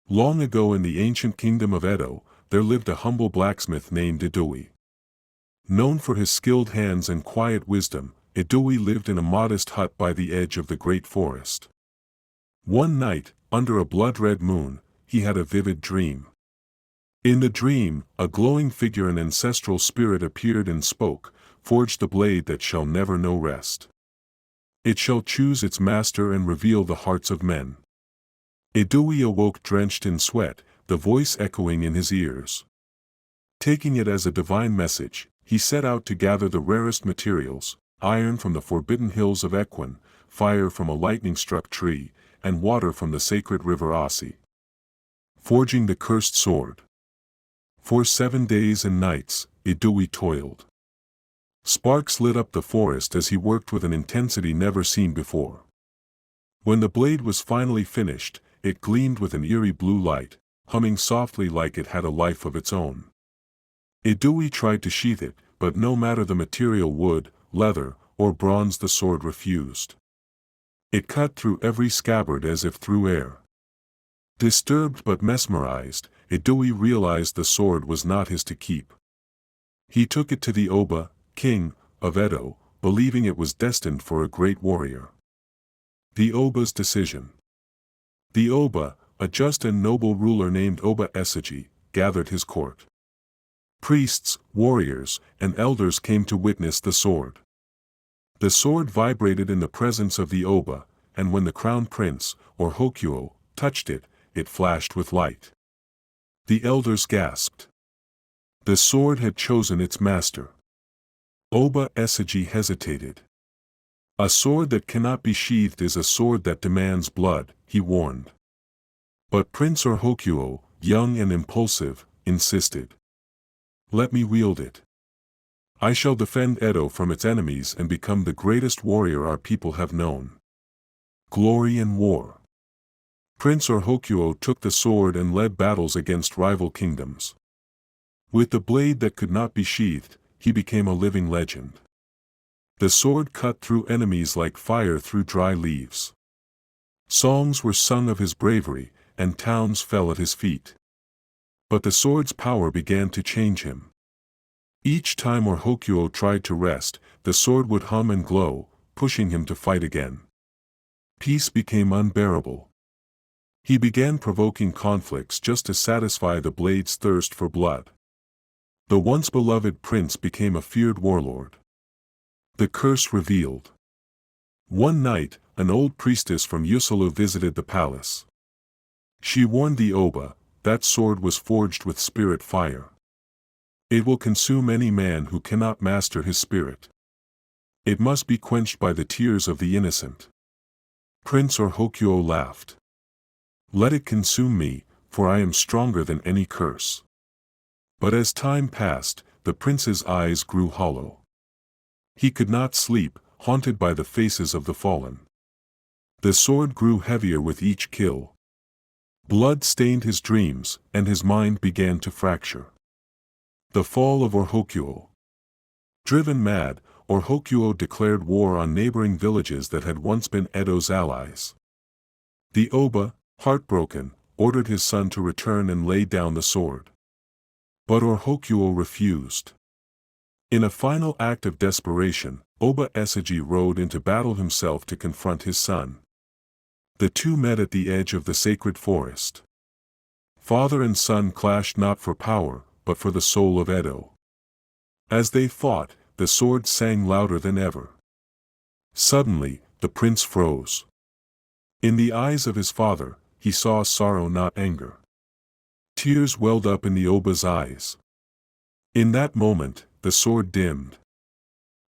Long ago in the ancient kingdom of Edo, there lived a humble blacksmith named Idoi. Known for his skilled hands and quiet wisdom, Idoi lived in a modest hut by the edge of the great forest. One night, under a blood-red moon, he had a vivid dream. In the dream, a glowing figure, an ancestral spirit, appeared and spoke, "Forge the blade that shall never know rest. It shall choose its master and reveal the hearts of men." Idoi awoke drenched in sweat, the voice echoing in his ears. Taking it as a divine message, he set out to gather the rarest materials: iron from the forbidden hills of Equin, fire from a lightning-struck tree, and water from the sacred river Asi. Forging the cursed sword. For 7 days and nights, Idoi toiled. Sparks lit up the forest as he worked with an intensity never seen before. When the blade was finally finished, it gleamed with an eerie blue light, humming softly like it had a life of its own. Idoi tried to sheathe it, but no matter the material, wood, leather, or bronze, the sword refused. It cut through every scabbard as if through air. Disturbed but mesmerized, Idoi realized the sword was not his to keep. He took it to the Oba, king of Edo, believing it was destined for a great warrior. The Oba's decision. The Oba, a just and noble ruler named Oba Esagi, gathered his court. Priests, warriors, and elders came to witness the sword. The sword vibrated in the presence of the Oba, and when the crown prince, or Hokuo, touched it, it flashed with light. The elders gasped. The sword had chosen its master. Oba Esagi hesitated. "A sword that cannot be sheathed is a sword that demands blood," he warned. But Prince Hokuo, young and impulsive, insisted. "Let me wield it. I shall defend Edo from its enemies and become the greatest warrior our people have known." Glory and war. Prince Hokuo took the sword and led battles against rival kingdoms. With the blade that could not be sheathed, he became a living legend. The sword cut through enemies like fire through dry leaves. Songs were sung of his bravery, and towns fell at his feet. But the sword's power began to change him. Each time Hokuo tried to rest, the sword would hum and glow, pushing him to fight again. Peace became unbearable. He began provoking conflicts just to satisfy the blade's thirst for blood. The once beloved prince became a feared warlord. The curse revealed. One night, an old priestess from Usulu visited the palace. She warned the Oba, "That sword was forged with spirit fire. It will consume any man who cannot master his spirit. It must be quenched by the tears of the innocent." Prince Hokuo laughed. "Let it consume me, for I am stronger than any curse." But as time passed, the prince's eyes grew hollow. He could not sleep, haunted by the faces of the fallen. The sword grew heavier with each kill. Blood stained his dreams, and his mind began to fracture. The fall of Hokuo. Driven mad, Hokuo declared war on neighboring villages that had once been Edo's allies. The Oba, heartbroken, ordered his son to return and lay down the sword. But Hokuo refused. In a final act of desperation, Oba Esagi rode into battle himself to confront his son. The two met at the edge of the sacred forest. Father and son clashed not for power, but for the soul of Edo. As they fought, the sword sang louder than ever. Suddenly, the prince froze. In the eyes of his father, he saw sorrow, not anger. Tears welled up in the Oba's eyes. In that moment, the sword dimmed.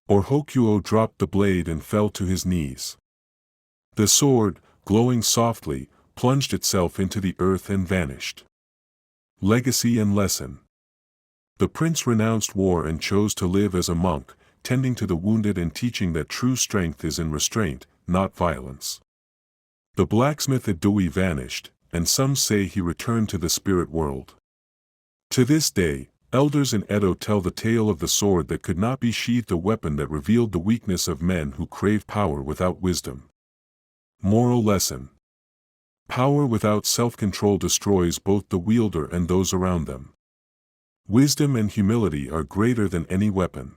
Hokuo dropped the blade and fell to his knees. The sword, glowing softly, plunged itself into the earth and vanished. Legacy and lesson. The prince renounced war and chose to live as a monk, tending to the wounded and teaching that true strength is in restraint, not violence. The blacksmith Idoi vanished, and some say he returned to the spirit world. To this day, elders in Edo tell the tale of the sword that could not be sheathed, a weapon that revealed the weakness of men who crave power without wisdom. Moral lesson. Power without self-control destroys both the wielder and those around them. Wisdom and humility are greater than any weapon.